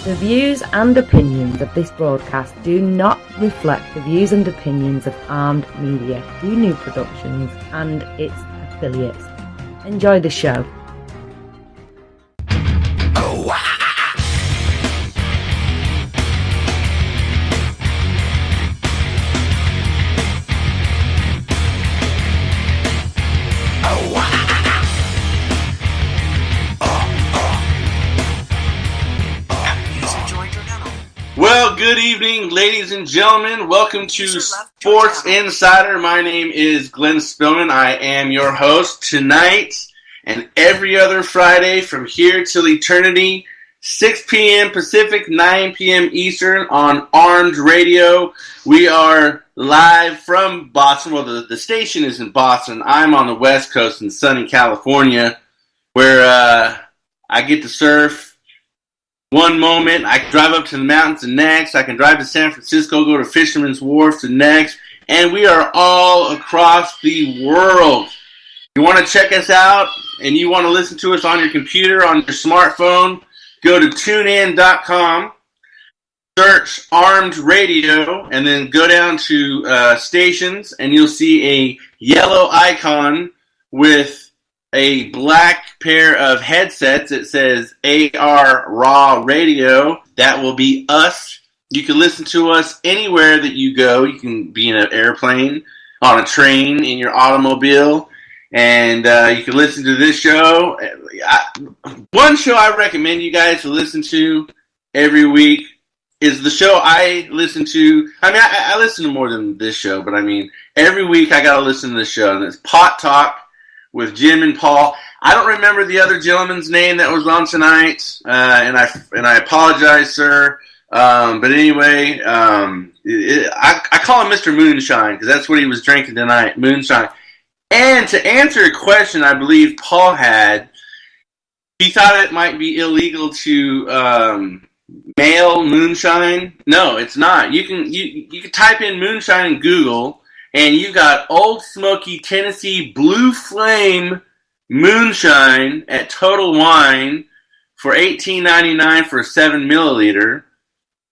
The views and opinions of this broadcast do not reflect the views and opinions of Armed Media, New Productions, and its affiliates. Enjoy the show. Well, good evening, ladies and gentlemen. Welcome to Sports Insider. My name is Glenn Spillman. I am your host tonight and every other Friday from here till eternity, 6 p.m. Pacific, 9 p.m. Eastern on Armed Radio. We are live from Boston. Well, the station is in Boston. I'm on the West Coast in sunny California, where I get to surf. One moment, I can drive up to the mountains the next. I can drive to San Francisco, go to Fisherman's Wharf the next. And we are all across the world. You want to check us out and you want to listen to us on your computer, on your smartphone, go to tunein.com, search Armed Radio, and then go down to stations, and you'll see a yellow icon with a black pair of headsets. It says AR Raw Radio. That will be us. You can listen to us anywhere that you go. You can be in an airplane, on a train, in your automobile, and you can listen to this show. One show I recommend you guys to listen to every week is the show I listen to. I mean, I listen to more than this show, but I mean, every week I got to listen to this show, and it's Pot Talk with Jim and Paul. I don't remember the other gentleman's name that was on tonight, and I apologize, sir. But anyway, I call him Mr. Moonshine because that's what he was drinking tonight, moonshine. And to answer a question I believe Paul had, he thought it might be illegal to mail moonshine. No, it's not. You can type in moonshine in Google, and you got Old Smoky Tennessee Blue Flame Moonshine at Total Wine for $18.99 for a 7 milliliter.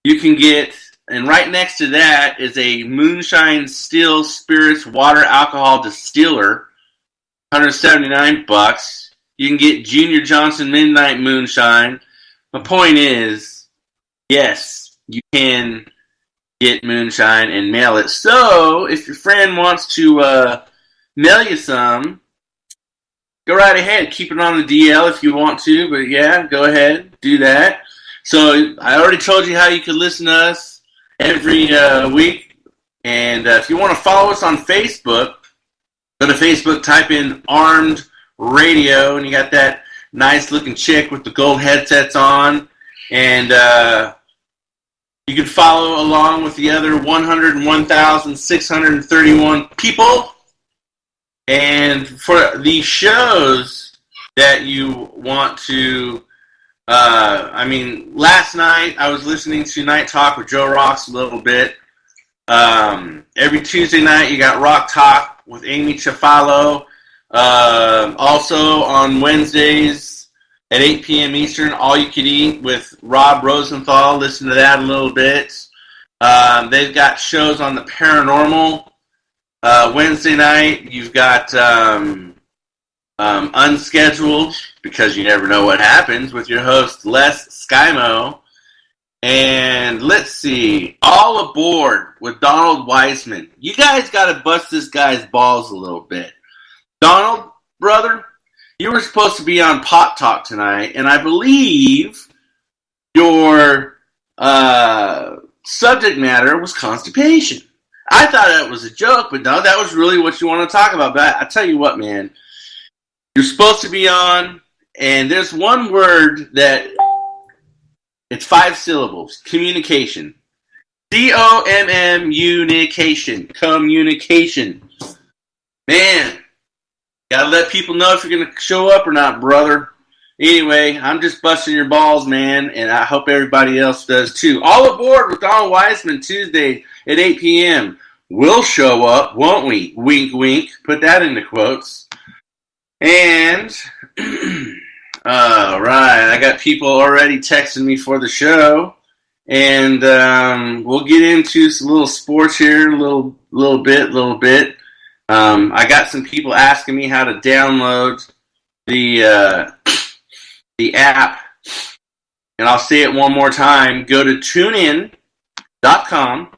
You can get, and right next to that is a Moonshine Still Spirits Water Alcohol Distiller, $179. You can get Junior Johnson Midnight Moonshine. My point is, yes, you can get moonshine and mail it. So, if your friend wants to mail you some, go right ahead. Keep it on the DL if you want to, but yeah, go ahead, do that. So, I already told you how you can listen to us every week. And if you want to follow us on Facebook, go to Facebook, type in Armed Radio, and you got that nice looking chick with the gold headsets on. And you can follow along with the other 101,631 people. And for the shows that you want to, last night I was listening to Night Talk with Joe Rocks a little bit. Every Tuesday night you got Rock Talk with Amy Chafalo. Also on Wednesdays, at 8 p.m. Eastern, All You Could Eat with Rob Rosenthal. Listen to that a little bit. They've got shows on the paranormal. Wednesday night, you've got Unscheduled, because you never know what happens, with your host, Les Skymo. And let's see, All Aboard with Donald Weisman. You guys got to bust this guy's balls a little bit. Donald, brother, you were supposed to be on Pot Talk tonight, and I believe your subject matter was constipation. I thought that was a joke, but no, that was really what you want to talk about. But I tell you what, man, you're supposed to be on, and there's one word that, it's 5 syllables, communication. C-O-M-M-unication, communication. Man, gotta let people know if you're gonna show up or not, brother. Anyway, I'm just busting your balls, man, and I hope everybody else does too. All Aboard with Donald Weisman, Tuesday at 8 p.m. We'll show up, won't we? Wink, wink. Put that into quotes. And All right, I got people already texting me for the show, and we'll get into some little sports here, a little bit. I got some people asking me how to download the app, and I'll say it one more time. Go to tunein.com.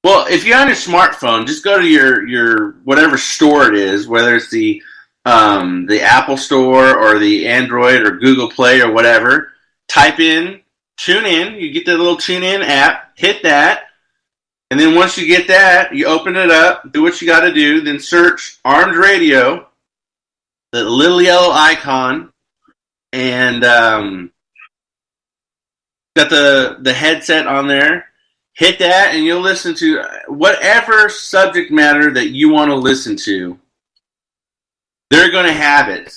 Well, if you're on your smartphone, just go to your whatever store it is, whether it's the Apple Store or the Android or Google Play or whatever. Type in TuneIn. You get the little TuneIn app. Hit that. And then once you get that, you open it up. Do what you got to do. Then search Armed Radio, the little yellow icon. And got the headset on there. Hit that and you'll listen to whatever subject matter that you want to listen to. They're going to have it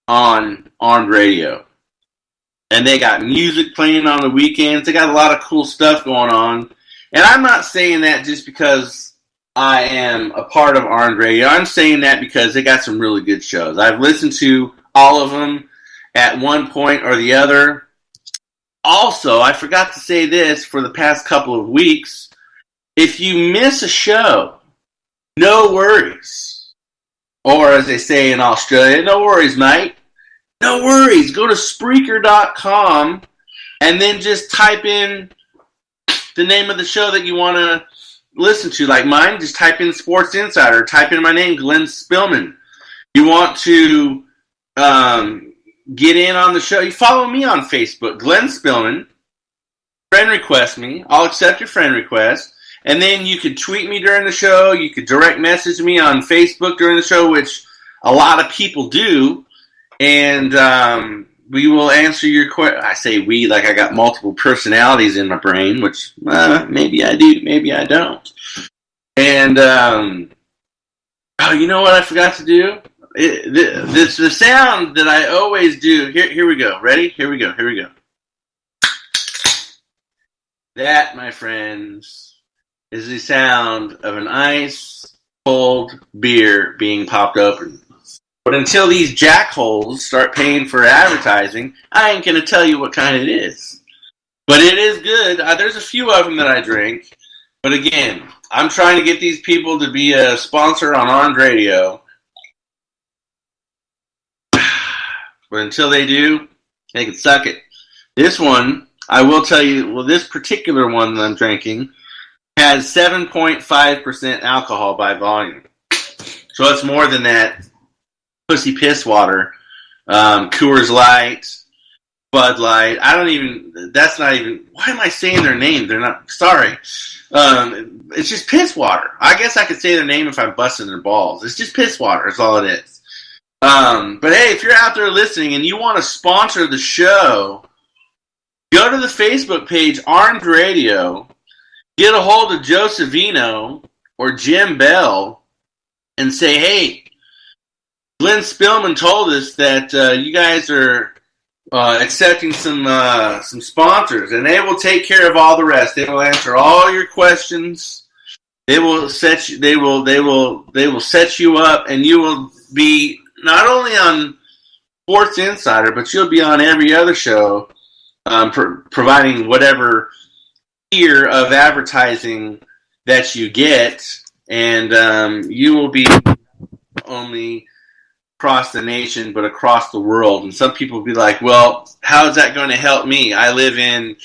on Armed Radio. And they got music playing on the weekends. They got a lot of cool stuff going on. And I'm not saying that just because I am a part of Armed Radio. I'm saying that because they got some really good shows. I've listened to all of them at one point or the other. Also, I forgot to say this for the past couple of weeks. If you miss a show, no worries. Or as they say in Australia, no worries, mate. No worries. Go to Spreaker.com and then just type in the name of the show that you want to listen to. Like mine, just type in Sports Insider. Type in my name, Glenn Spillman. You want to get in on the show, you follow me on Facebook, Glenn Spillman. Friend request me. I'll accept your friend request. And then you could tweet me during the show. You could direct message me on Facebook during the show, which a lot of people do. And we will answer your question. I say we like I got multiple personalities in my brain, which maybe I do, maybe I don't. And, you know what I forgot to do? This the sound that I always do. Here we go. Ready? Here we go. That, my friends, is the sound of an ice cold beer being popped open. But until these jackholes start paying for advertising, I ain't gonna tell you what kind it is. But it is good. There's a few of them that I drink. But again, I'm trying to get these people to be a sponsor on Armed Radio. But until they do, they can suck it. This one, I will tell you, this particular one that I'm drinking has 7.5% alcohol by volume. So it's more than that pussy piss water. Coors Light, Bud Light. That's not even, why am I saying their name? They're not, sorry. It's just piss water. I guess I could say their name if I'm busting their balls. It's just piss water, that's all it is. But hey, if you're out there listening and you want to sponsor the show, go to the Facebook page, Armed Radio, get a hold of Joe Savino or Jim Bell, and say, hey, Glenn Spillman told us that you guys are accepting some sponsors, and they will take care of all the rest. They will answer all your questions. They will set you up, and you will be not only on Sports Insider, but you'll be on every other show, providing whatever tier of advertising that you get, and you will be only across the nation, but across the world. And some people will be like, well, how is that going to help me? I live in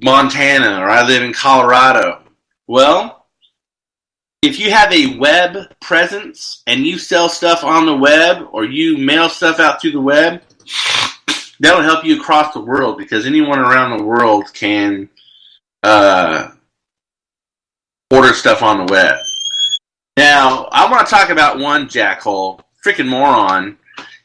Montana, or I live in Colorado. Well, if you have a web presence and you sell stuff on the web, or you mail stuff out through the web, that'll help you across the world, because anyone around the world can order stuff on the web. Now, I want to talk about one jackhole, freaking moron,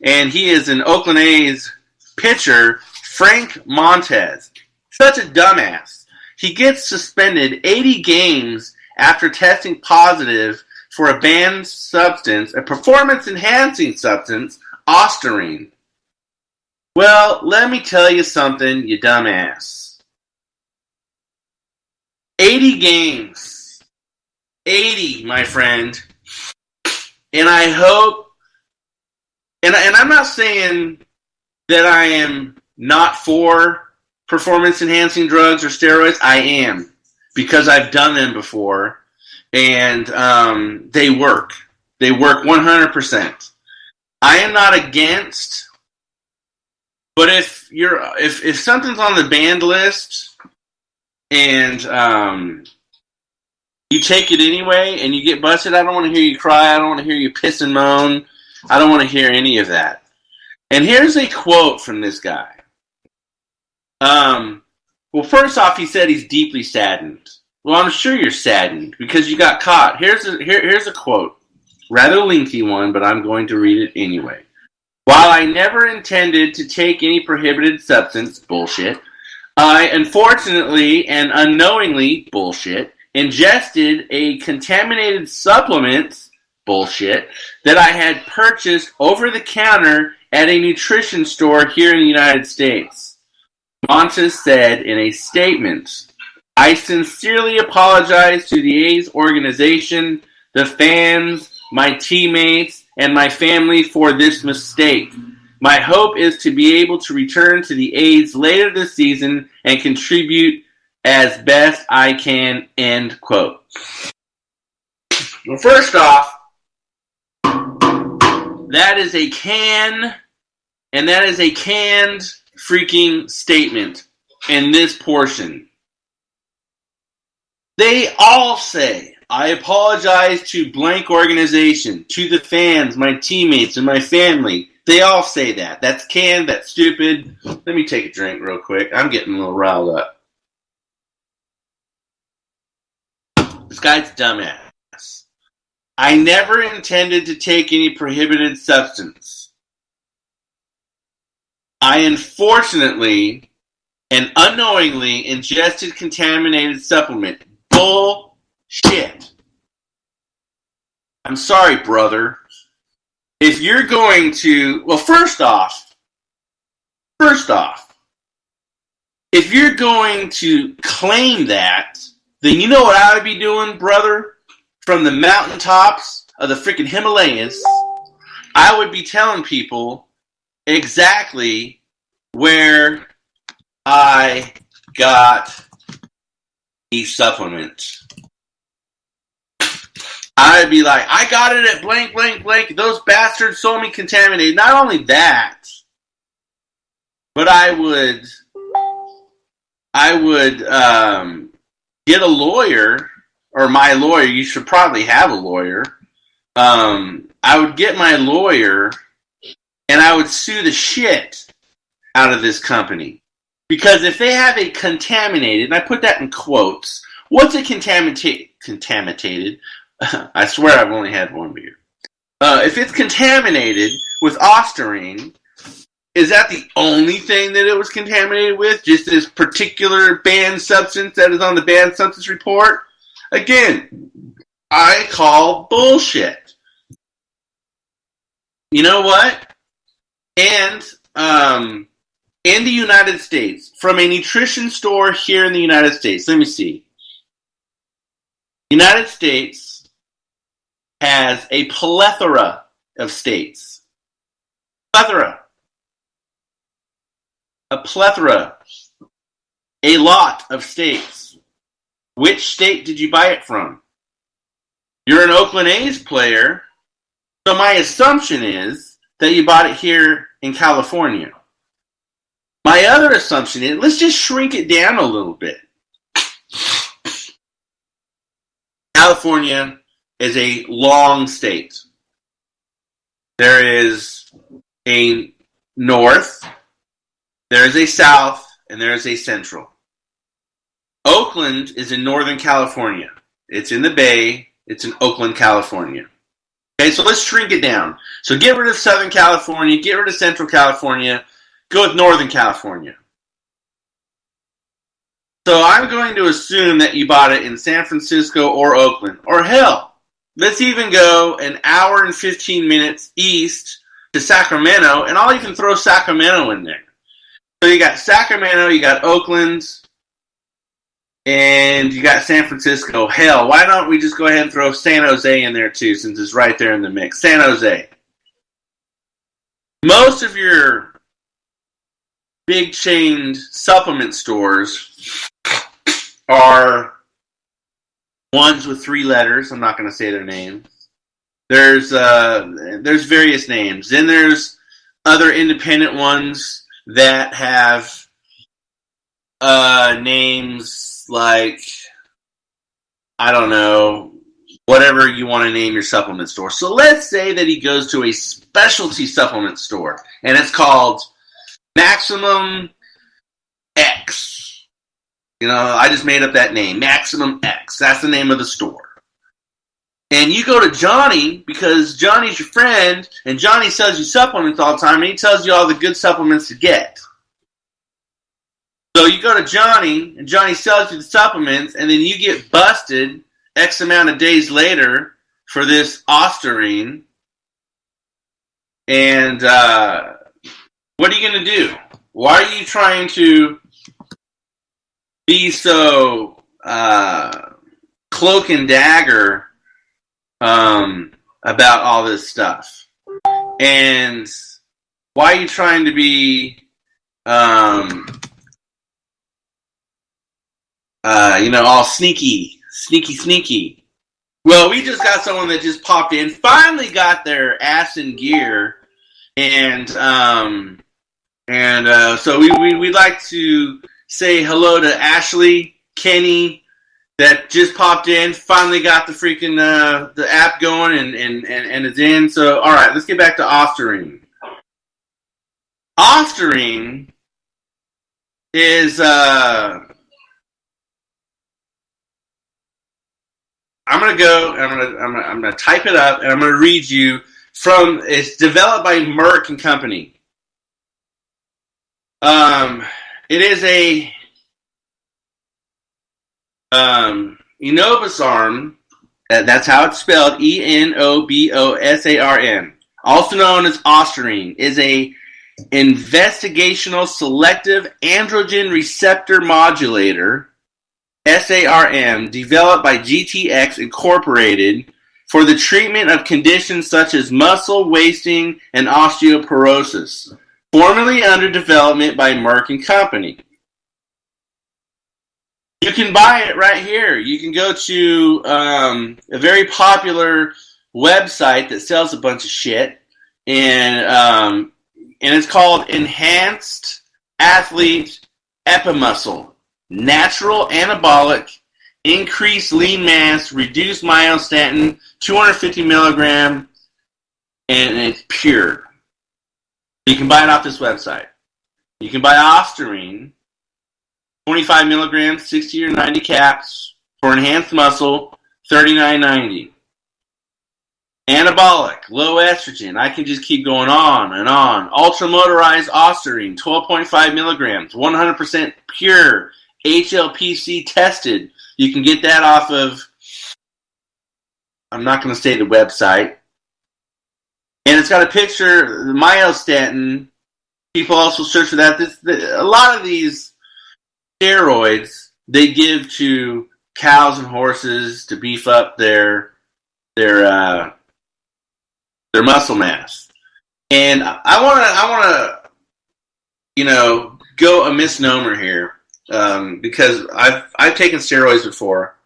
and he is an Oakland A's pitcher, Frank Montez. Such a dumbass. He gets suspended 80 games after testing positive for a banned substance, a performance-enhancing substance, Ostarine. Well, let me tell you something, you dumbass. 80 games. 80, my friend. And I hope and I'm not saying that I am not for performance-enhancing drugs or steroids. I am, because I've done them before, and they work. They work 100%. I am not against, but if something's on the banned list and you take it anyway and you get busted, I don't want to hear you cry. I don't want to hear you piss and moan. I don't want to hear any of that. And here's a quote from this guy. Well, first off, he said he's deeply saddened. Well, I'm sure you're saddened because you got caught. Here's a quote. Rather lengthy one, but I'm going to read it anyway. While I never intended to take any prohibited substance, bullshit, I unfortunately and unknowingly, bullshit, ingested a contaminated supplement, bullshit, that I had purchased over the counter at a nutrition store here in the United States. Montes said in a statement, I sincerely apologize to the A's organization, the fans, my teammates, and my family for this mistake. My hope is to be able to return to the A's later this season and contribute as best I can, end quote. Well, first off, that is a canned freaking statement in this portion. They all say, I apologize to blank organization, to the fans, my teammates, and my family. They all say that. That's canned, that's stupid. Let me take a drink real quick. I'm getting a little riled up. This guy's dumbass. I never intended to take any prohibited substance. I unfortunately and unknowingly ingested contaminated supplement. Bullshit. I'm sorry, brother. If you're going to, well, first off, if you're going to claim that, then you know what I would be doing, brother? From the mountaintops of the freaking Himalayas, I would be telling people exactly where I got the supplement. I'd be like, I got it at blank, blank, blank. Those bastards sold me contaminated. Not only that, but I would get a lawyer, or my lawyer. You should probably have a lawyer. I would get my lawyer, and I would sue the shit out of this company. Because if they have a contaminated, and I put that in quotes, what's a contaminated? I swear I've only had one beer. If it's contaminated with Osterine, is that the only thing that it was contaminated with? Just this particular banned substance that is on the banned substance report? Again, I call bullshit. You know what? And in the United States, from a nutrition store here in the United States, let me see. United States has a plethora of states. A plethora. A lot of states. Which state did you buy it from? You're an Oakland A's player, so my assumption is that you bought it here in California. My other assumption is, let's just shrink it down a little bit. California is a long state. There is a north, there is a south, and there is a central. Oakland is in Northern California. It's in the Bay. It's in Oakland, California. Okay, so let's shrink it down. So get rid of Southern California, get rid of Central California, go with Northern California. So I'm going to assume that you bought it in San Francisco or Oakland. Or hell, let's even go an hour and 15 minutes east to Sacramento, and I'll even throw Sacramento in there. So you got Sacramento, you got Oakland, and you got San Francisco. Hell, why don't we just go ahead and throw San Jose in there too, since it's right there in the mix. San Jose. most of your big chain supplement stores are ones with 3 letters. I'm not going to say their names. There's various names. Then there's other independent ones that have names like, I don't know, whatever you want to name your supplement store. So let's say that he goes to a specialty supplement store, and it's called Maximum X. You know, I just made up that name, Maximum X. That's the name of the store. And you go to Johnny because Johnny's your friend, and Johnny sells you supplements all the time, and he tells you all the good supplements to get. So you go to Johnny, and Johnny sells you the supplements, and then you get busted X amount of days later for this Osterine. And what are you going to do? Why are you trying to be so cloak and dagger about all this stuff? And why are you trying to be all sneaky? Well, we just got someone that just popped in, finally got their ass in gear, and so we'd like to say hello to Ashley, Kenny, that just popped in, finally got the freaking the app going and it's in. So, all right, let's get back to Osterine. Osterine is I'm gonna type it up, and I'm gonna read you from. It's developed by Merck and Company. It is a enobosarm. That's how it's spelled. Enobosarm, also known as Osterine, is a investigational selective androgen receptor modulator. SARM, developed by GTX Incorporated for the treatment of conditions such as muscle wasting and osteoporosis, formerly under development by Merck and Company. You can buy it right here. You can go to a very popular website that sells a bunch of shit, and it's called Enhanced Athlete Epimuscle. Natural anabolic, increased lean mass, reduced myostatin, 250 milligram, and it's pure. You can buy it off this website. You can buy Osterine, 25 milligrams, 60 or 90 caps for enhanced muscle, $39.90. Anabolic, low estrogen. I can just keep going on and on. Ultramotorized Osterine, 12.5 milligrams, 100% pure. HLPC tested. You can get that off of, I'm not going to say the website. And it's got a picture, the myostatin. People also search for that. A lot of these steroids they give to cows and horses to beef up their muscle mass. And I want to, go a misnomer here. Because I've taken steroids before.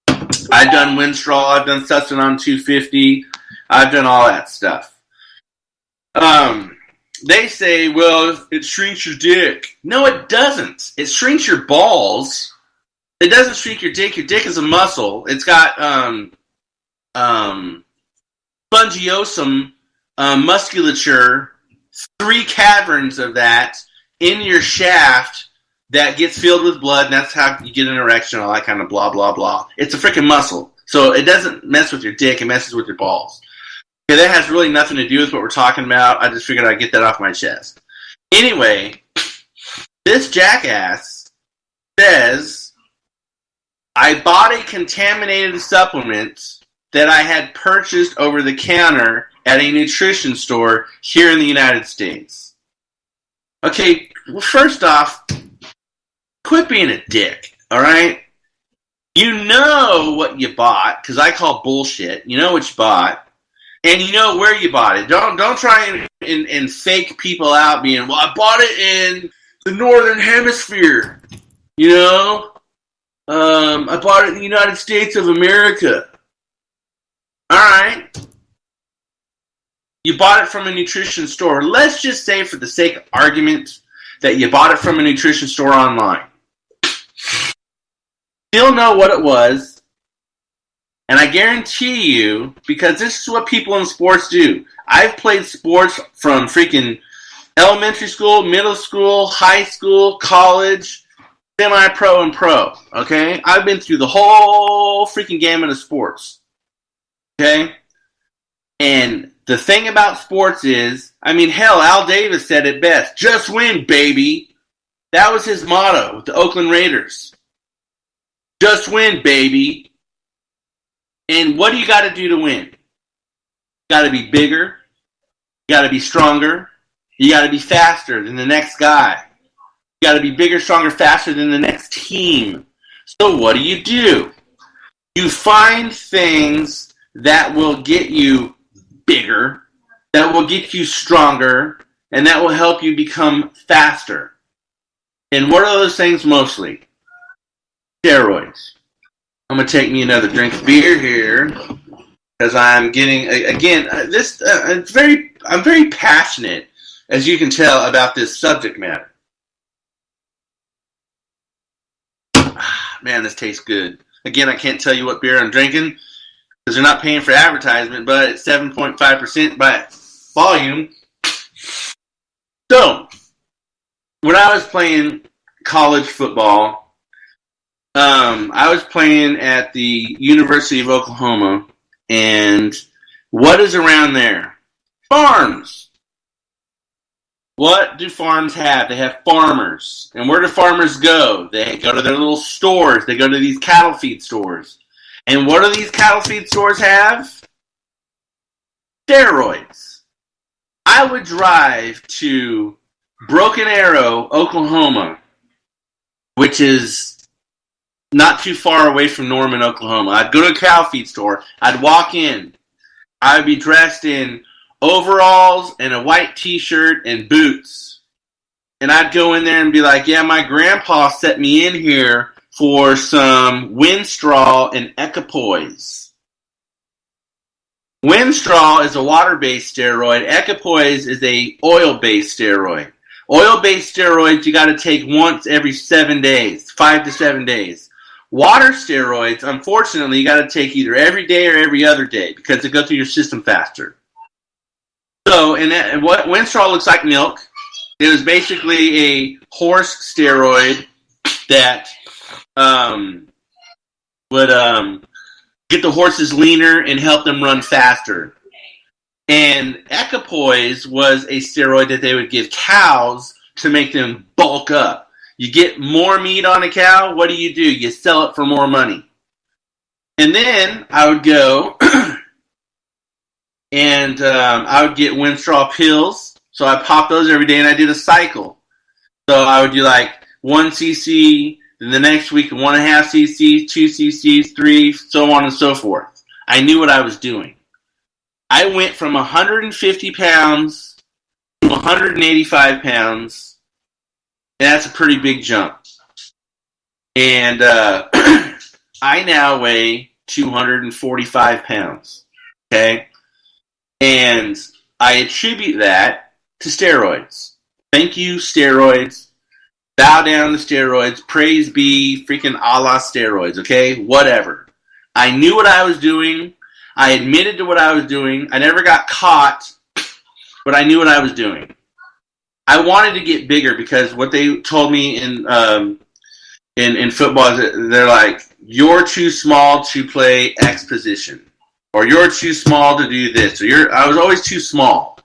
I've done Winstrol, I've done Sustanon 250, I've done all that stuff. They say, well, it shrinks your dick. No, it doesn't. It shrinks your balls. It doesn't shrink your dick. Your dick is a muscle. It's got spongiosum musculature, 3 caverns of that in your shaft that gets filled with blood, and that's how you get an erection, all that kind of blah, blah, blah. It's a freaking muscle. So it doesn't mess with your dick, it messes with your balls. Okay, that has really nothing to do with what we're talking about. I just figured I'd get that off my chest. Anyway, this jackass says, I bought a contaminated supplement that I had purchased over the counter at a nutrition store here in the United States. Okay, well, first off, quit being a dick, all right? You know what you bought, because I call bullshit. You know what you bought. And you know where you bought it. Don't try and fake people out being, well, I bought it in the Northern Hemisphere. You know? I bought it in the United States of America. Alright. You bought it from a nutrition store. Let's just say, for the sake of argument, that you bought it from a nutrition store online. Still know what it was. And I guarantee you, because this is what people in sports do. I've played sports from freaking elementary school, middle school, high school, college, semi-pro, and pro. Okay? I've been through the whole freaking gamut of sports. Okay? And the thing about sports is, I mean, hell, Al Davis said it best. Just win, baby. That was his motto with the Oakland Raiders. Just win, baby. And what do you got to do to win? You got to be bigger. You got to be stronger. You got to be faster than the next guy. You got to be bigger, stronger, faster than the next team. So what do? You find things that will get you bigger, that will get you stronger, and that will help you become faster. And what are those things mostly? Steroids. I'm going to take me another drink of beer here, because I'm getting, again, I'm very passionate, as you can tell, about this subject matter. Man, this tastes good. Again, I can't tell you what beer I'm drinking, because they're not paying for advertisement, but it's 7.5% by volume. So, when I was playing college football, I was playing at the University of Oklahoma, and what is around there? Farms. What do farms have? They have farmers. And where do farmers go? They go to their little stores. They go to these cattle feed stores. And what do these cattle feed stores have? Steroids. I would drive to Broken Arrow, Oklahoma, which is not too far away from Norman, Oklahoma. I'd go to a cow feed store. I'd walk in. I'd be dressed in overalls and a white t-shirt and boots. And I'd go in there and be like, yeah, my grandpa set me in here for some Winstraw and equipoise. Winstraw is a water-based steroid. Equipoise is a oil-based steroid. Oil-based steroids you got to take once every 7 days, 5 to 7 days. Water steroids, unfortunately, you got to take either every day or every other day because they go through your system faster. So, and what Winstraw looks like milk. It was basically a horse steroid that would get the horses leaner and help them run faster. And equipoise was a steroid that they would give cows to make them bulk up. You get more meat on a cow, what do? You sell it for more money. And then I would go and I would get Winstraw pills. So I popped those every day and I did a cycle. So I would do like 1 cc, then the next week 1.5 cc's, 2 cc's, 3, so on and so forth. I knew what I was doing. I went from 150 pounds to 185 pounds. And that's a pretty big jump. And I now weigh 245 pounds. Okay? And I attribute that to steroids. Thank you, steroids. Bow down to steroids. Praise be freaking Allah steroids. Okay? Whatever. I knew what I was doing. I admitted to what I was doing. I never got caught, but I knew what I was doing. I wanted to get bigger because what they told me in football is they're like, you're too small to play X position, or you're too small to do this, or I was always too small.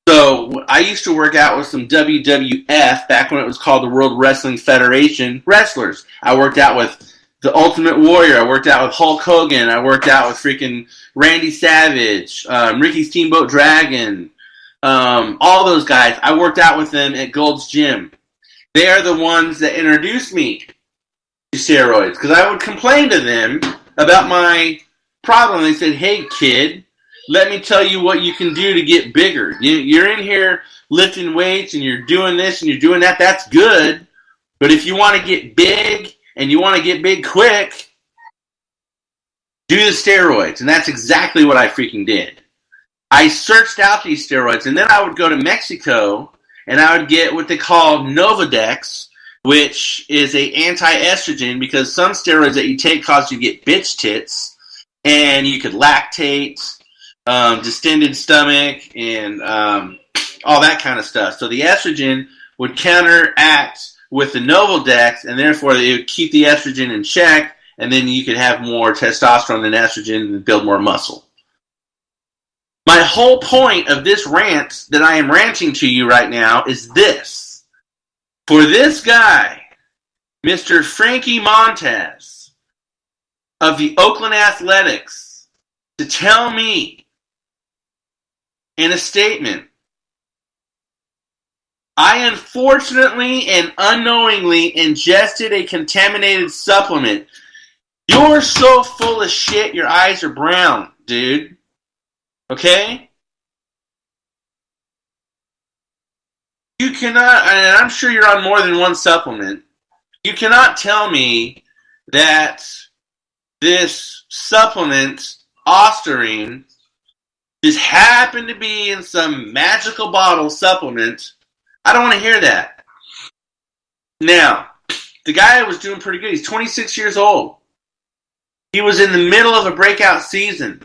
So I used to work out with some WWF back when it was called the World Wrestling Federation wrestlers. I worked out with the Ultimate Warrior. I worked out with Hulk Hogan. I worked out with freaking Randy Savage, Ricky Steamboat Dragon. All those guys, I worked out with them at Gold's Gym. They are the ones that introduced me to steroids because I would complain to them about my problem. They said, hey, kid, let me tell you what you can do to get bigger. You're in here lifting weights and you're doing this and you're doing that. That's good. But if you want to get big and you want to get big quick, do the steroids. And that's exactly what I freaking did. I searched out these steroids, and then I would go to Mexico and I would get what they call Novadex, which is a anti-estrogen, because some steroids that you take cause you to get bitch tits, and you could lactate, distended stomach, and all that kind of stuff. So the estrogen would counteract with the Novadex, and therefore it would keep the estrogen in check, and then you could have more testosterone than estrogen and build more muscle. My whole point of this rant that I am ranting to you right now is this. For this guy, Mr. Frankie Montez of the Oakland Athletics, to tell me in a statement, I unfortunately and unknowingly ingested a contaminated supplement. You're so full of shit, your eyes are brown, dude. Okay? You cannot, and I'm sure you're on more than one supplement, you cannot tell me that this supplement, Ostarine, just happened to be in some magical bottle supplement. I don't want to hear that. Now, the guy was doing pretty good. He's 26 years old. He was in the middle of a breakout season.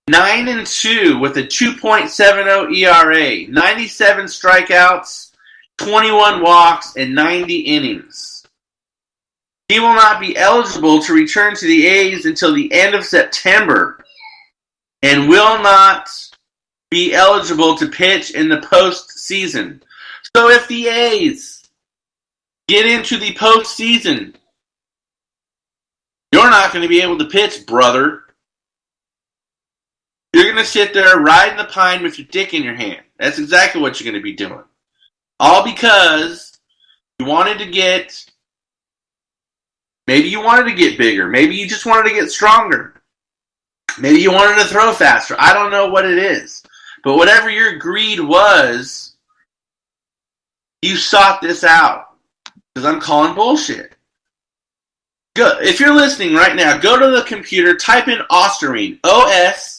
9-2 with a 2.70 ERA, 97 strikeouts, 21 walks, and 90 innings. He will not be eligible to return to the A's until the end of September, and will not be eligible to pitch in the postseason. So if the A's get into the postseason, you're not going to be able to pitch, brother. You're going to sit there riding the pine with your dick in your hand. That's exactly what you're going to be doing. All because you wanted to get, maybe you wanted to get bigger. Maybe you just wanted to get stronger. Maybe you wanted to throw faster. I don't know what it is. But whatever your greed was, you sought this out. Because I'm calling bullshit. Go, if you're listening right now, go to the computer, type in Ostarine, O-S-A-R-I-N-E.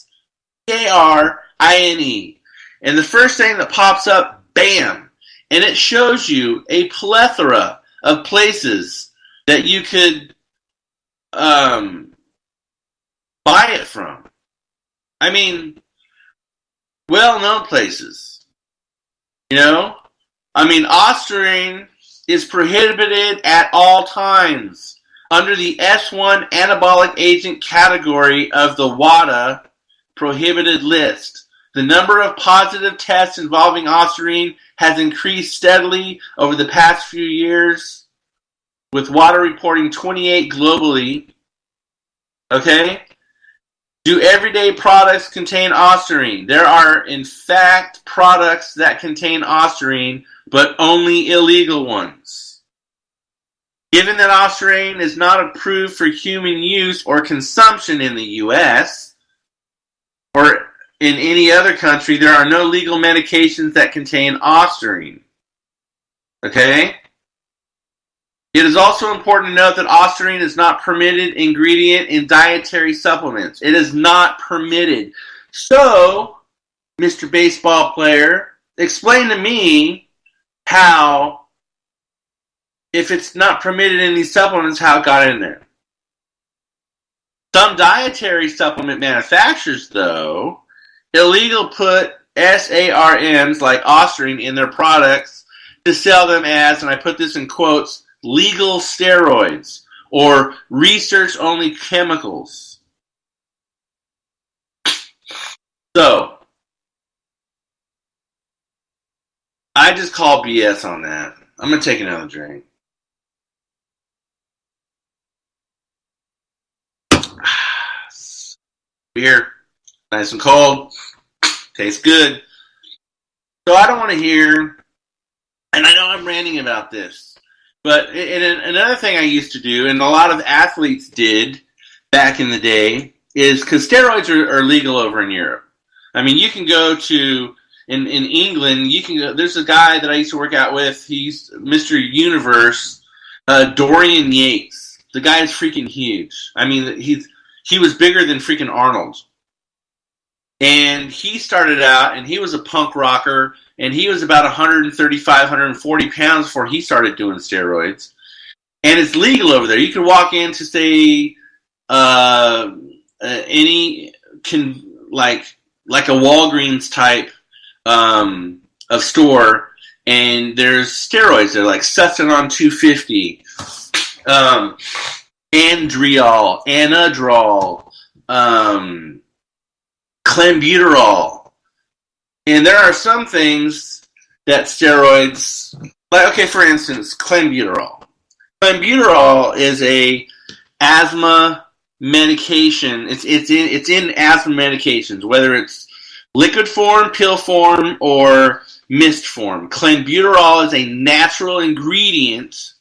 And the first thing that pops up, bam! And it shows you a plethora of places that you could buy it from. I mean, well-known places. You know? I mean, Ostarine is prohibited at all times under the S1 anabolic agent category of the WADA prohibited list. The number of positive tests involving Ostarine has increased steadily over the past few years, with WADA reporting 28 globally. Okay? Do everyday products contain Ostarine? There are, in fact, products that contain Ostarine, but only illegal ones. Given that Ostarine is not approved for human use or consumption in the U.S., or in any other country, there are no legal medications that contain Ostarine. Okay? It is also important to note that Ostarine is not permitted ingredient in dietary supplements. It is not permitted. So, Mr. Baseball Player, explain to me how, if it's not permitted in these supplements, how it got in there. Some dietary supplement manufacturers, though, illegal put SARMs like Ostarine in their products to sell them as, and I put this in quotes, legal steroids or research-only chemicals. So, I just call BS on that. I'm going to take another drink. Beer, nice and cold, tastes good. So I don't want to hear, and I know I'm ranting about this, but another thing I used to do, and a lot of athletes did back in the day, is because steroids are legal over in Europe. I mean, you can go to in England. You can go. There's a guy that I used to work out with. He's Mr. Universe, Dorian Yates. The guy is freaking huge. I mean, he was bigger than freaking Arnold. And he started out, and he was a punk rocker, and he was about 135, 140 pounds before he started doing steroids. And it's legal over there. You can walk into, say, like a Walgreens type of store, and there's steroids. They're like Sustanon 250, Andriol, Anadrol, Clenbuterol. And there are some things that steroids, like, okay, for instance, Clenbuterol. Clenbuterol is a asthma medication. It's in asthma medications, whether it's liquid form, pill form, or mist form. Clenbuterol is a natural ingredient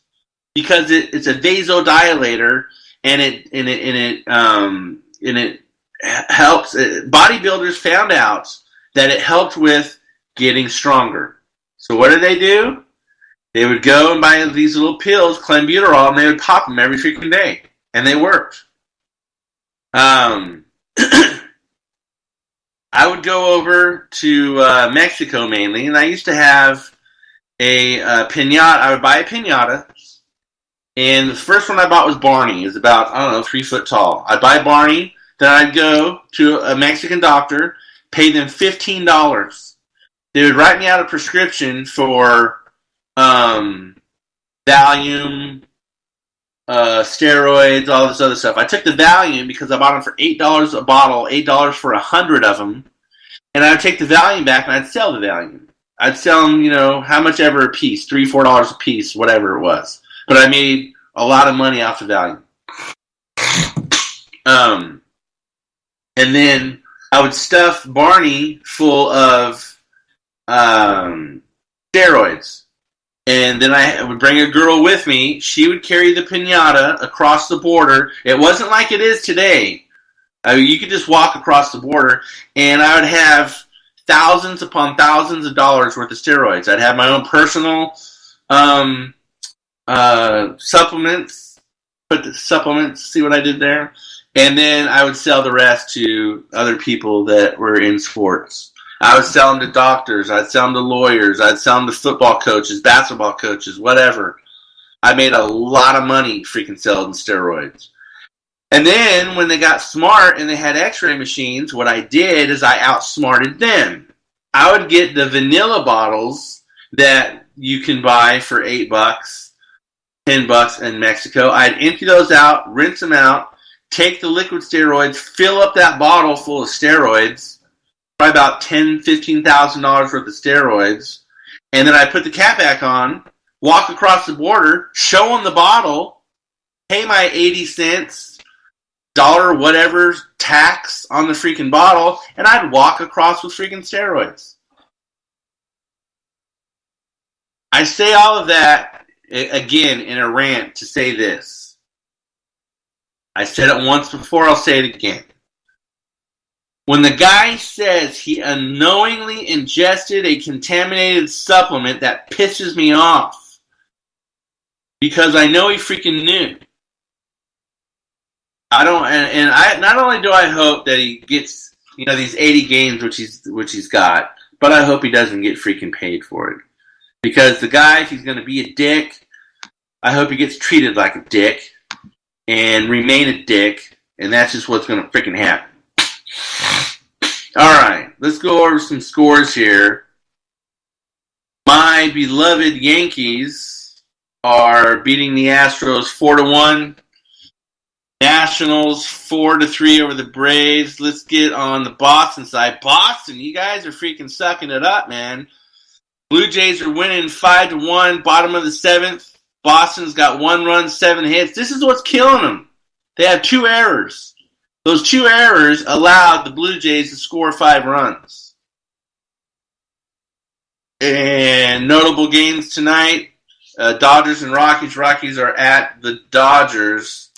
because it's a vasodilator, and it helps. Bodybuilders found out that it helped with getting stronger. So what did they do? They would go and buy these little pills, Clenbuterol, and they would pop them every freaking day, and they worked. I would go over to Mexico mainly, and I used to have a piñata. I would buy a piñata, and the first one I bought was Barney. It was about, 3 foot tall. I'd buy Barney, then I'd go to a Mexican doctor, pay them $15. They would write me out a prescription for Valium, steroids, all this other stuff. I took the Valium because I bought them for $8 a bottle, $8 for 100 of them, and I would take the Valium back and I'd sell the Valium. I'd sell them, how much ever a piece, $3, $4 a piece, whatever it was. But I made a lot of money off the Valium. And then I would stuff Barney full of steroids. And then I would bring a girl with me. She would carry the piñata across the border. It wasn't like it is today. You could just walk across the border, and I would have thousands upon thousands of dollars worth of steroids. I'd have my own personal supplements. Put the supplements, see what I did there? And then I would sell the rest to other people that were in sports. I would sell them to doctors. I'd sell them to lawyers. I'd sell them to football coaches, basketball coaches, whatever. I made a lot of money freaking selling steroids. And then when they got smart and they had x-ray machines, what I did is I outsmarted them. I would get the vanilla bottles that you can buy for $8, $10 in Mexico. I'd empty those out, rinse them out, take the liquid steroids, fill up that bottle full of steroids, probably about $10,000, $15,000 worth of steroids, and then I put the cap back on, walk across the border, show them the bottle, pay my 80 cents, dollar, whatever, tax on the freaking bottle, and I'd walk across with freaking steroids. I say all of that, again, in a rant to say this. I said it once before, I'll say it again. When the guy says he unknowingly ingested a contaminated supplement, that pisses me off. Because I know he freaking knew. Not only do I hope that he gets, these 80 games which he's got, but I hope he doesn't get freaking paid for it. Because the guy, if he's going to be a dick, I hope he gets treated like a dick and remain a dick, and that's just what's going to freaking happen. Alright, let's go over some scores here. My beloved Yankees are beating the Astros 4-1. Nationals 4-3 over the Braves. Let's get on the Boston side. Boston, you guys are freaking sucking it up, man. Blue Jays are winning 5-1, bottom of the 7th. Boston's got 1 run, 7 hits. This is what's killing them. They have 2 errors. Those 2 errors allowed the Blue Jays to score 5 runs. And notable games tonight, Dodgers and Rockies. Rockies are at the Dodgers.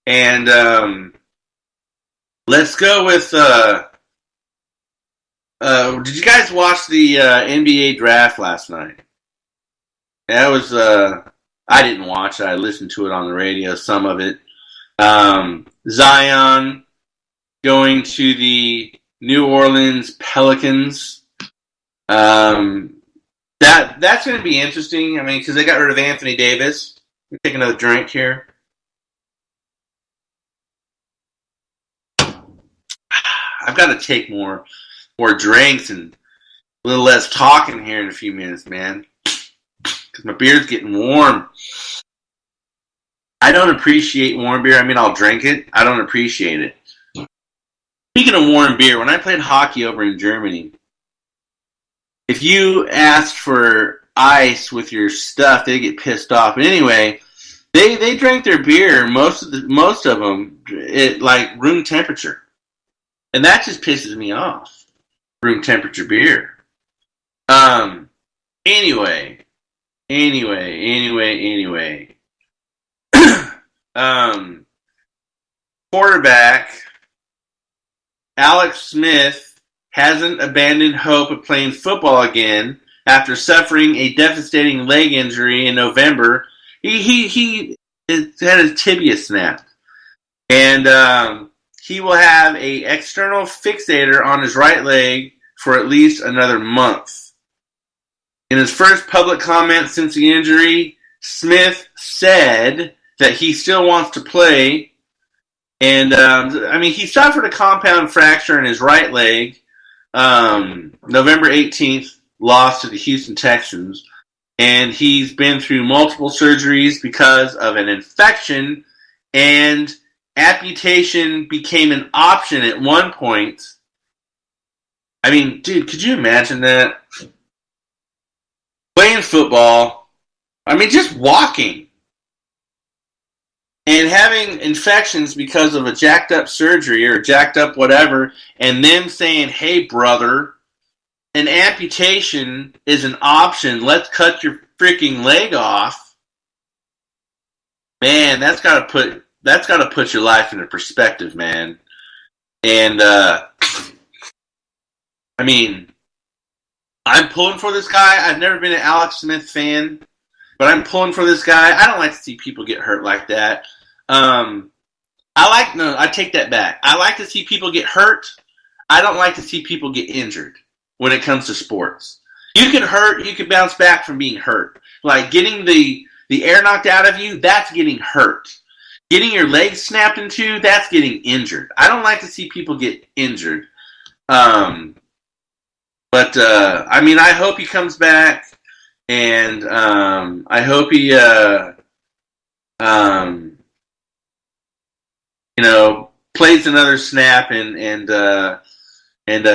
And let's go with. Did you guys watch the NBA draft last night? That was. I didn't watch it. I listened to it on the radio. Some of it. Zion going to the New Orleans Pelicans. That's going to be interesting. I mean, because they got rid of Anthony Davis. Let me take another drink here. I've got to take more drinks and a little less talking here in a few minutes, man. Because my beer's getting warm. I don't appreciate warm beer. I mean, I'll drink it. I don't appreciate it. Speaking of warm beer, when I played hockey over in Germany, if you asked for ice with your stuff, they get pissed off. But anyway, they drank their beer, most of them, at like room temperature. And that just pisses me off. Room temperature beer. Anyway. Quarterback Alex Smith hasn't abandoned hope of playing football again after suffering a devastating leg injury in November. He had his tibia snapped. And he will have a external fixator on his right leg for at least another month. In his first public comment since the injury, Smith said that he still wants to play. And, he suffered a compound fracture in his right leg. November 18th, lost to the Houston Texans. And he's been through multiple surgeries because of an infection, and amputation became an option at one point. I mean, dude, could you imagine that? Playing football, just walking, and having infections because of a jacked up surgery or jacked up whatever, and them saying, hey, brother, an amputation is an option. Let's cut your freaking leg off. Man, that's got to put your life into perspective, man. And, I'm pulling for this guy. I've never been an Alex Smith fan, but I'm pulling for this guy. I don't like to see people get hurt like that. I take that back. I like to see people get hurt. I don't like to see people get injured when it comes to sports. You can hurt, you can bounce back from being hurt. Like getting the air knocked out of you, that's getting hurt. Getting your legs snapped in two, that's getting injured. I don't like to see people get injured. I hope he comes back, and I hope he, plays another snap and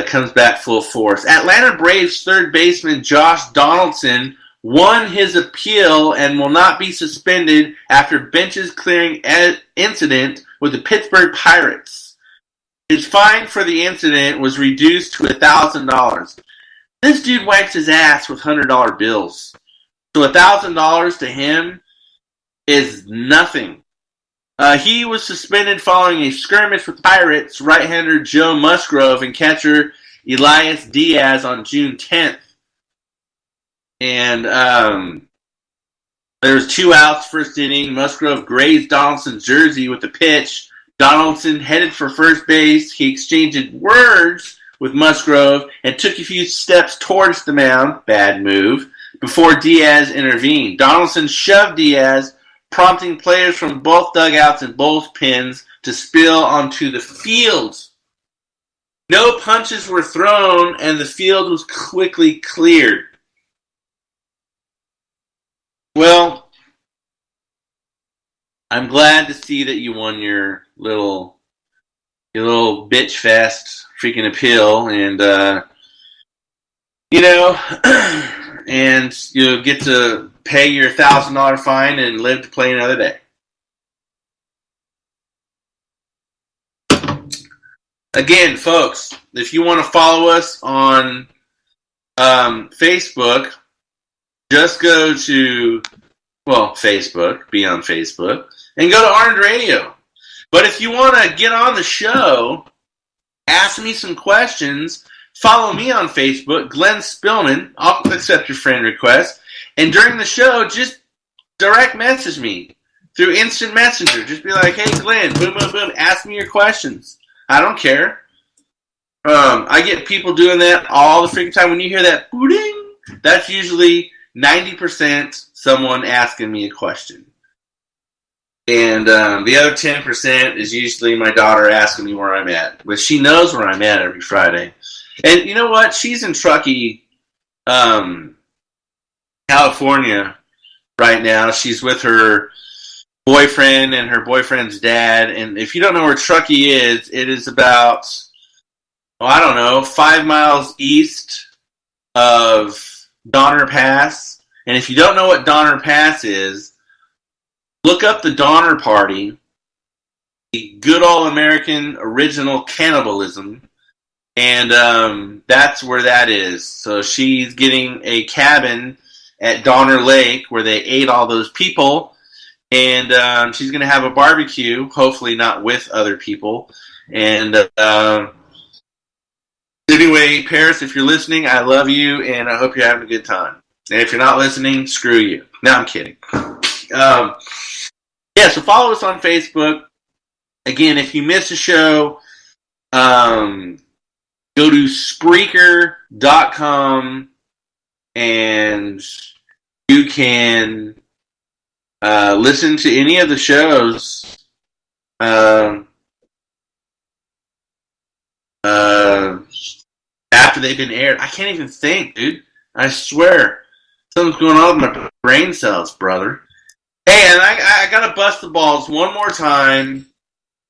comes back full force. Atlanta Braves third baseman Josh Donaldson won his appeal and will not be suspended after benches clearing incident with the Pittsburgh Pirates. His fine for the incident was reduced to $1,000. This dude wipes his ass with $100 bills. So $1,000 to him is nothing. He was suspended following a skirmish with Pirates right-hander Joe Musgrove and catcher Elias Diaz on June 10th. And there was 2 outs first inning. Musgrove grazed Donaldson's jersey with the pitch. Donaldson headed for first base. He exchanged words with Musgrove and took a few steps towards the mound, bad move, before Diaz intervened. Donaldson shoved Diaz, prompting players from both dugouts and both pins to spill onto the field. No punches were thrown, and the field was quickly cleared. Well, I'm glad to see that you won your little bitch fest freaking appeal, and and you'll get to pay your $1,000 fine and live to play another day. Again, folks, if you want to follow us on Facebook, just go to, Facebook, be on Facebook, and go to Armed Radio. But if you want to get on the show ask me some questions. Follow me on Facebook, Glenn Spillman. I'll accept your friend request. And during the show, just direct message me through instant messenger. Just be like, hey, Glenn, boom, boom, boom. Ask me your questions. I don't care. I get people doing that all the freaking time. When you hear that booting, that's usually 90% someone asking me a question. And the other 10% is usually my daughter asking me where I'm at. But she knows where I'm at every Friday. And you know what? She's in Truckee, California right now. She's with her boyfriend and her boyfriend's dad. And if you don't know where Truckee is, it is about, 5 miles east of Donner Pass. And if you don't know what Donner Pass is, look up the Donner Party, the good old American original cannibalism, and that's where that is. So she's getting a cabin at Donner Lake where they ate all those people, and she's going to have a barbecue, hopefully not with other people. And anyway, Paris, if you're listening, I love you, and I hope you're having a good time. And if you're not listening, screw you. No, I'm kidding. So follow us on Facebook. Again, if you miss a show, go to Spreaker.com and you can listen to any of the shows after they've been aired. I can't even think, dude. I swear. Something's going on with my brain cells, brother. Hey, and I gotta bust the balls one more time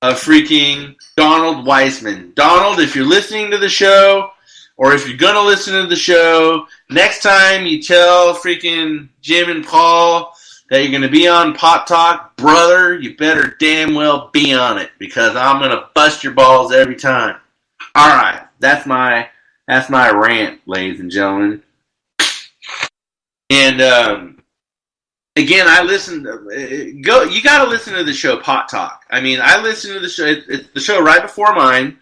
of freaking Donald Weissman. Donald, if you're listening to the show, or if you're gonna listen to the show, next time you tell freaking Jim and Paul that you're gonna be on Pot Talk, brother, you better damn well be on it, because I'm gonna bust your balls every time. Alright, that's my rant, ladies and gentlemen. And again, I listen. You got to listen to the show Pot Talk. I mean, I listen to the show. It's the show right before mine.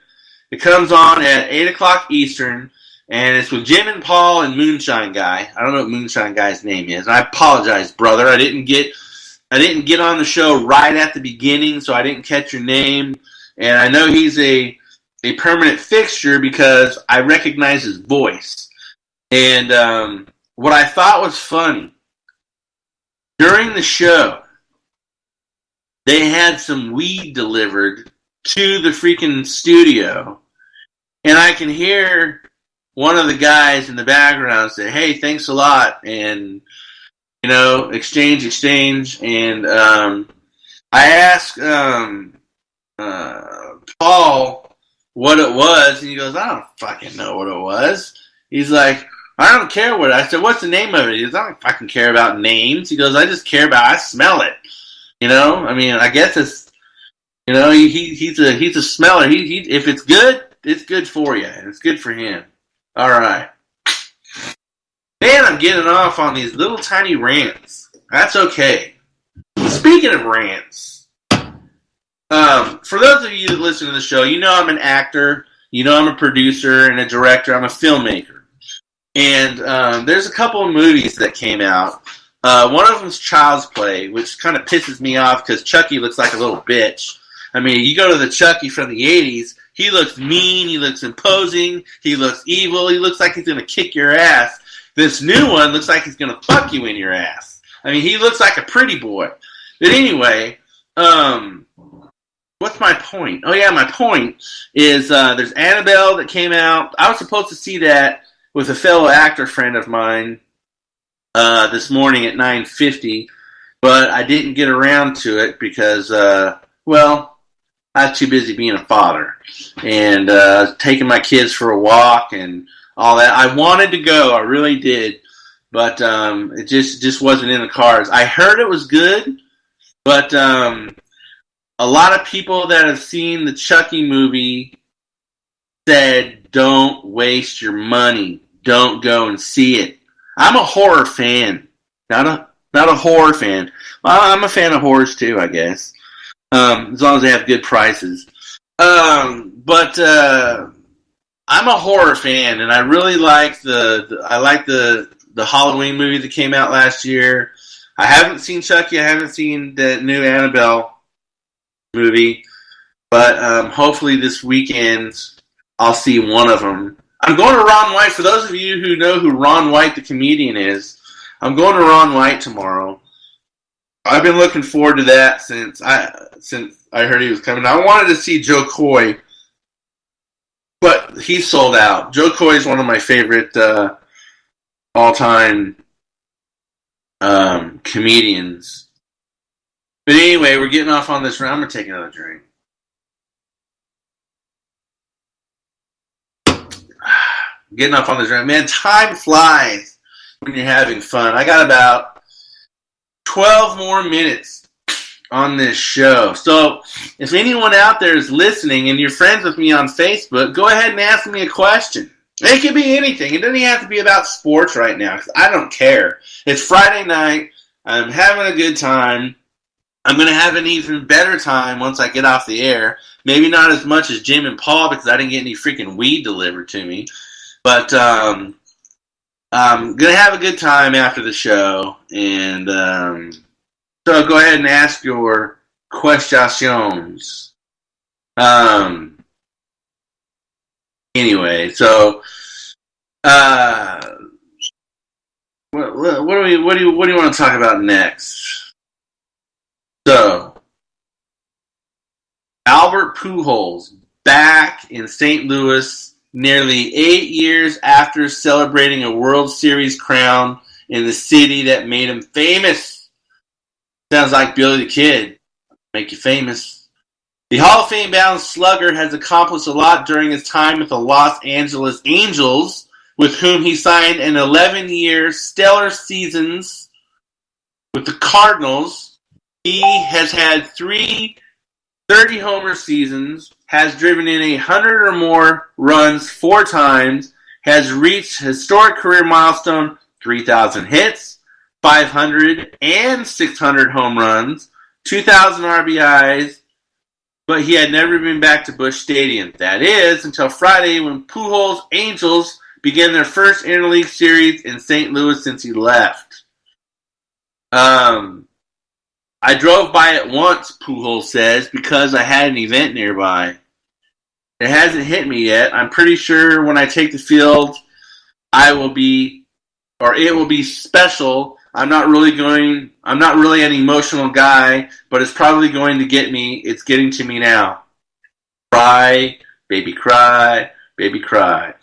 It comes on at 8:00 Eastern, and it's with Jim and Paul and Moonshine Guy. I don't know what Moonshine Guy's name is. I apologize, brother. I didn't get on the show right at the beginning, so I didn't catch your name. And I know he's a permanent fixture because I recognize his voice. And what I thought was funny, during the show, they had some weed delivered to the freaking studio, and I can hear one of the guys in the background say, hey, thanks a lot, and, exchange, and I asked Paul what it was, and he goes, I don't fucking know what it was. He's like, I don't care what. I said, what's the name of it? He goes, I don't fucking care about names. He goes, I just care about, I smell it. I mean, I guess it's, he's a smeller. He if it's good, it's good for you, and it's good for him. All right. Man, I'm getting off on these little tiny rants. That's okay. Speaking of rants, for those of you that listen to the show, I'm an actor, I'm a producer and a director, I'm a filmmaker. And there's a couple of movies that came out. One of them's Child's Play, which kind of pisses me off because Chucky looks like a little bitch. I mean, you go to the Chucky from the 80s, he looks mean, he looks imposing, he looks evil, he looks like he's going to kick your ass. This new one looks like he's going to fuck you in your ass. I mean, he looks like a pretty boy. But anyway, what's my point? Oh yeah, my point is there's Annabelle that came out. I was supposed to see that with a fellow actor friend of mine this morning at 9:50, but I didn't get around to it because, I was too busy being a father and taking my kids for a walk and all that. I wanted to go, I really did, but it just wasn't in the cards. I heard it was good, but a lot of people that have seen the Chucky movie said, don't waste your money. Don't go and see it. I'm a horror fan. Not a horror fan. Well, I'm a fan of horrors too, I guess. As long as they have good prices. But I'm a horror fan, and I really like the Halloween movie that came out last year. I haven't seen Chucky. I haven't seen the new Annabelle movie, but hopefully this weekend I'll see one of them. I'm going to Ron White. For those of you who know who Ron White, the comedian, is, I'm going to Ron White tomorrow. I've been looking forward to that since I heard he was coming. I wanted to see Joe Coy, but he's sold out. Joe Coy is one of my favorite all-time comedians. But anyway, we're getting off on this round. I'm going to take another drink. Getting off on this round. Man, time flies when you're having fun. I got about 12 more minutes on this show. So if anyone out there is listening and you're friends with me on Facebook, go ahead and ask me a question. It could be anything. It doesn't have to be about sports right now, because I don't care. It's Friday night. I'm having a good time. I'm going to have an even better time once I get off the air. Maybe not as much as Jim and Paul, because I didn't get any freaking weed delivered to me. But I'm going to have a good time after the show. And so go ahead and ask your questions. Anyway, so what do you want to talk about next? So Albert Pujols back in St. Louis nearly 8 years after celebrating a World Series crown in the city that made him famous. Sounds like Billy the Kid. Make you famous. The Hall of Fame-bound slugger has accomplished a lot during his time with the Los Angeles Angels, with whom he signed an 11-year stellar seasons with the Cardinals. He has had 3 30-homer seasons, has driven in 100 or more runs 4 times, has reached historic career milestone 3,000 hits, 500 and 600 home runs, 2,000 RBIs, but he had never been back to Busch Stadium. That is, until Friday when Pujols Angels began their first interleague series in St. Louis since he left. I drove by it once, Pujols says, because I had an event nearby. It hasn't hit me yet. I'm pretty sure when I take the field, it will be special. I'm not really an emotional guy, but it's probably going to get me. It's getting to me now. Cry, baby cry, baby cry.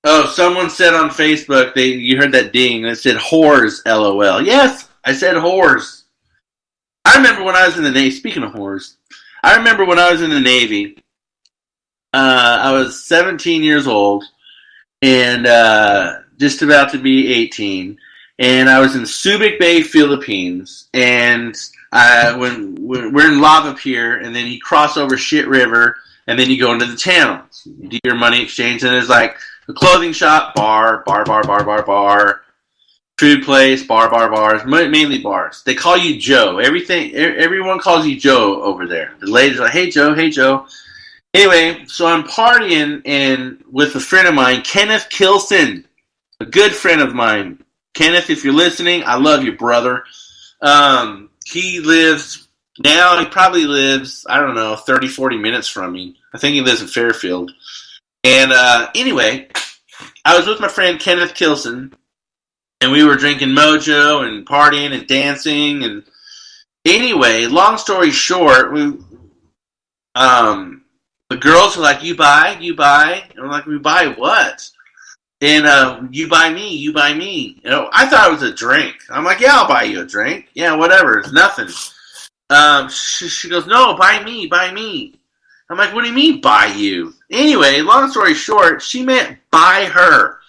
Oh, someone said on Facebook, you heard that ding, and it said whores, LOL. Yes, I said whores. I remember when I was in the Navy, speaking of whores, I remember when I was in the Navy, I was 17 years old, and just about to be 18, and I was in Subic Bay, Philippines, and when we're in Lava Pier, and then you cross over Shit River, and then you go into the channels. You do your money exchange, and there's like a clothing shop, bar, food place, bars, mainly bars. They call you Joe. Everyone calls you Joe over there. The ladies are like, hey Joe, hey Joe. Anyway, so I'm partying and with a friend of mine, Kenneth Kilson, a good friend of mine. Kenneth, if you're listening, I love you, brother. He probably lives, I don't know, 30, 40 minutes from me. I think he lives in Fairfield. And anyway, I was with my friend Kenneth Kilson, and we were drinking Mojo and partying and dancing. And anyway, long story short, the girls were like, you buy? And we're like, we buy what? And you buy me. You know, I thought it was a drink. I'm like, yeah, I'll buy you a drink. Yeah, whatever, it's nothing. She goes, no, buy me. I'm like, what do you mean, buy you? Anyway, long story short, she meant buy her.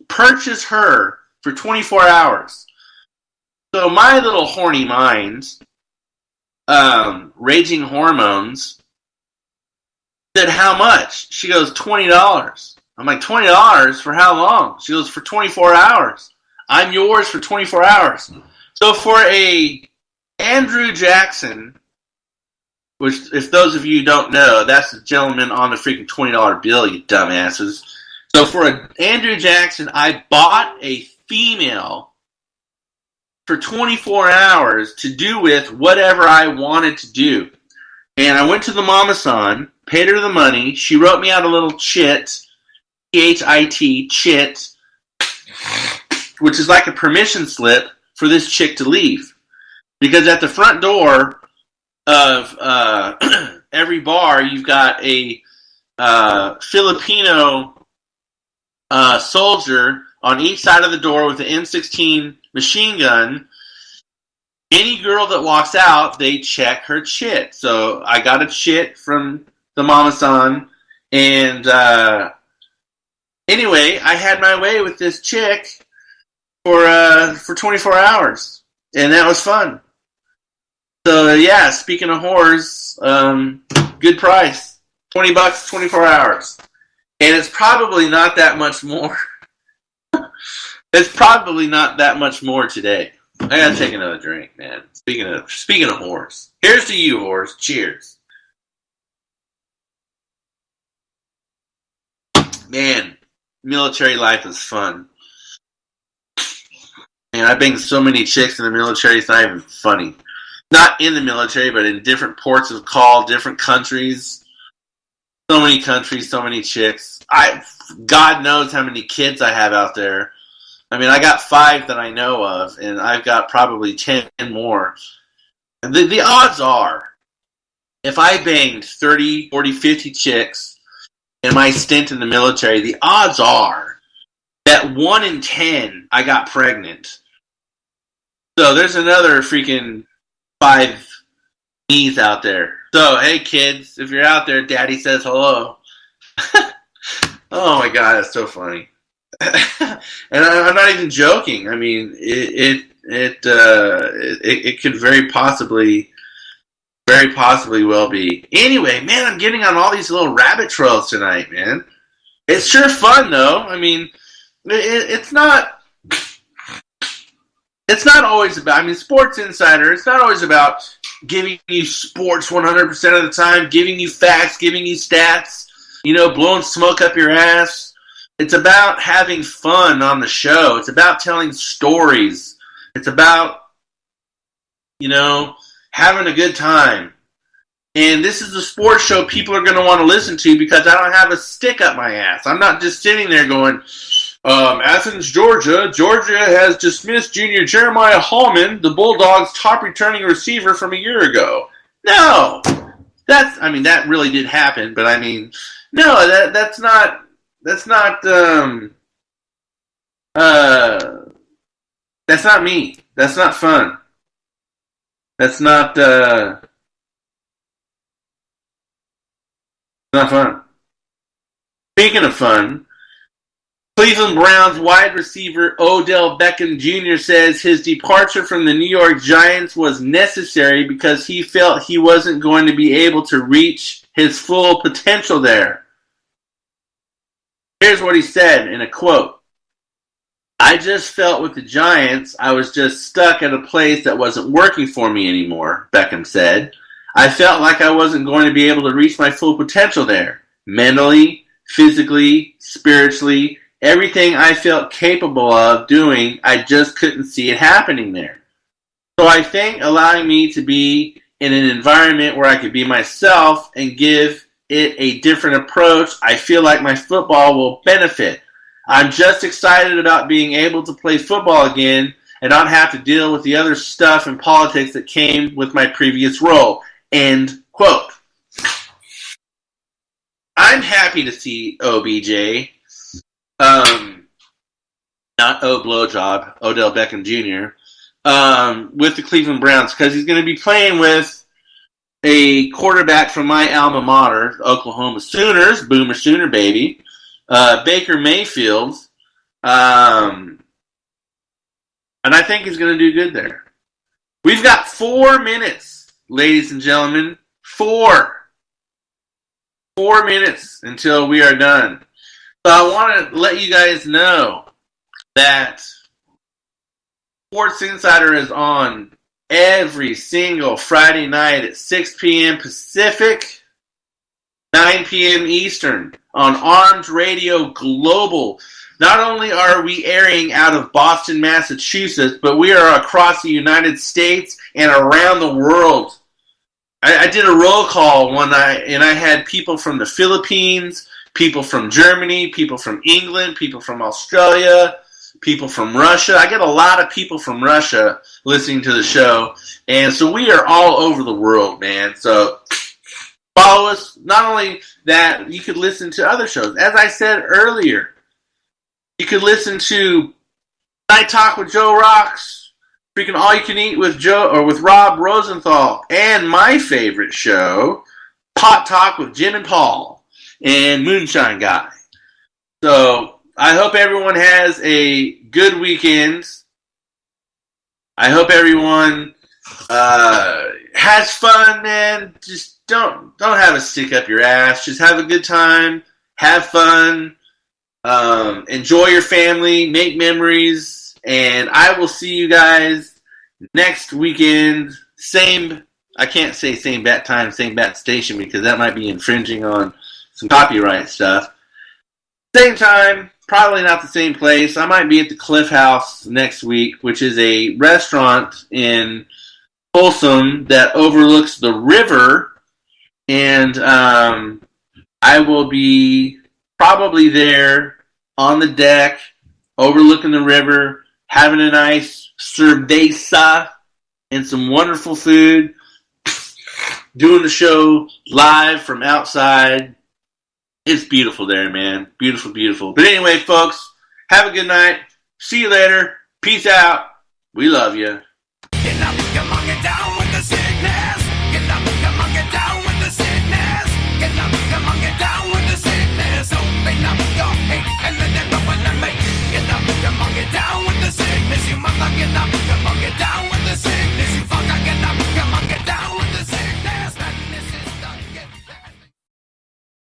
Purchase her for 24 hours. So my little horny mind, raging hormones, said, how much? She goes, $20. I'm like, $20? For how long? She goes, for 24 hours. I'm yours for 24 hours. So for a Andrew Jackson which, if those of you don't know, that's the gentleman on the freaking $20 bill, you dumbasses. So for Andrew Jackson, I bought a female for 24 hours to do with whatever I wanted to do. And I went to the mama-san, paid her the money. She wrote me out a little chit, Chit, chit, which is like a permission slip for this chick to leave. Because at the front door of every bar, you've got a Filipino soldier on each side of the door with an M16 machine gun. Any girl that walks out, they check her chit. So I got a chit from the mama-san, and anyway, I had my way with this chick for 24 hours, and that was fun. So yeah, speaking of whores, good price, $20, 24 hours, and it's probably not that much more. It's probably not that much more today. I gotta take another drink, man. Speaking of whores, here's to you, whores. Cheers, man. Military life is fun, and I banged so many chicks in the military. It's not even funny. Not in the military, but in different ports of call, different countries. So many countries, so many chicks. God knows how many kids I have out there. I mean, I got 5 that I know of, and I've got probably 10 more. And the odds are, if I banged 30, 40, 50 chicks in my stint in the military, the odds are that 1 in 10 I got pregnant. So there's another freaking 5 me's out there. So, hey kids, if you're out there, Daddy says hello. Oh my God, that's so funny. And I'm not even joking. I mean, it could very possibly well be. Anyway, man, I'm getting on all these little rabbit trails tonight, man. It's sure fun, though. I mean, it's not always about. I mean, Sports Insider. It's not always about giving you sports 100% of the time, giving you facts, giving you stats. Blowing smoke up your ass. It's about having fun on the show. It's about telling stories. It's about, having a good time. And this is a sports show people are going to want to listen to because I don't have a stick up my ass. I'm not just sitting there going, Athens, Georgia has dismissed junior Jeremiah Hallman, the Bulldogs' top returning receiver from a year ago. No. That really did happen, but no, that's not me. That's not fun. That's not fun. Speaking of fun, Cleveland Browns wide receiver Odell Beckham Jr. says his departure from the New York Giants was necessary because he felt he wasn't going to be able to reach his full potential there. Here's what he said in a quote. I just felt with the Giants, I was just stuck at a place that wasn't working for me anymore, Beckham said. I felt like I wasn't going to be able to reach my full potential there. Mentally, physically, spiritually, everything I felt capable of doing, I just couldn't see it happening there. So I think allowing me to be in an environment where I could be myself and give it a different approach, I feel like my football will benefit. I'm just excited about being able to play football again and not have to deal with the other stuff and politics that came with my previous role. End quote. I'm happy to see OBJ, not O Blowjob, Odell Beckham Jr., with the Cleveland Browns because he's going to be playing with a quarterback from my alma mater, Oklahoma Sooners, Boomer Sooner baby, Baker Mayfield, and I think he's going to do good there. We've got 4 minutes, ladies and gentlemen, 4 minutes until we are done. So I want to let you guys know that Sports Insider is on every single Friday night at 6 p.m. Pacific, 9 p.m. Eastern on Armed Radio Global. Not only are we airing out of Boston, Massachusetts, but we are across the United States and around the world. I did a roll call one night, and I had people from the Philippines, people from Germany, people from England, people from Australia, people from Russia. I get a lot of people from Russia listening to the show, and so we are all over the world, man. So follow us. Not only that, you could listen to other shows. As I said earlier, you could listen to Night Talk with Joe Rocks, freaking All You Can Eat with Joe or with Rob Rosenthal, and my favorite show, Pot Talk with Jim and Paul and Moonshine Guy. So I hope everyone has a good weekend. I hope everyone has fun, man. Just don't have a stick up your ass. Just have a good time. Have fun. Enjoy your family. Make memories. And I will see you guys next weekend. I can't say same bat time, same bat station, because that might be infringing on some copyright stuff. Same time, probably not the same place. I might be at the Cliff House next week, which is a restaurant in Folsom that overlooks the river. And I will be probably there on the deck, overlooking the river, having a nice cerveza and some wonderful food, doing the show live from outside. It's beautiful there, man. Beautiful, beautiful. But anyway, folks, have a good night. See you later. Peace out. We love you. Get up, come on, get down with the sickness. Get up, come on, get down with the sickness. Get up, come on, get down with the sickness. Open up your hate and let it go and make. Get up, come on, get down with the sickness. You must not get up, come on.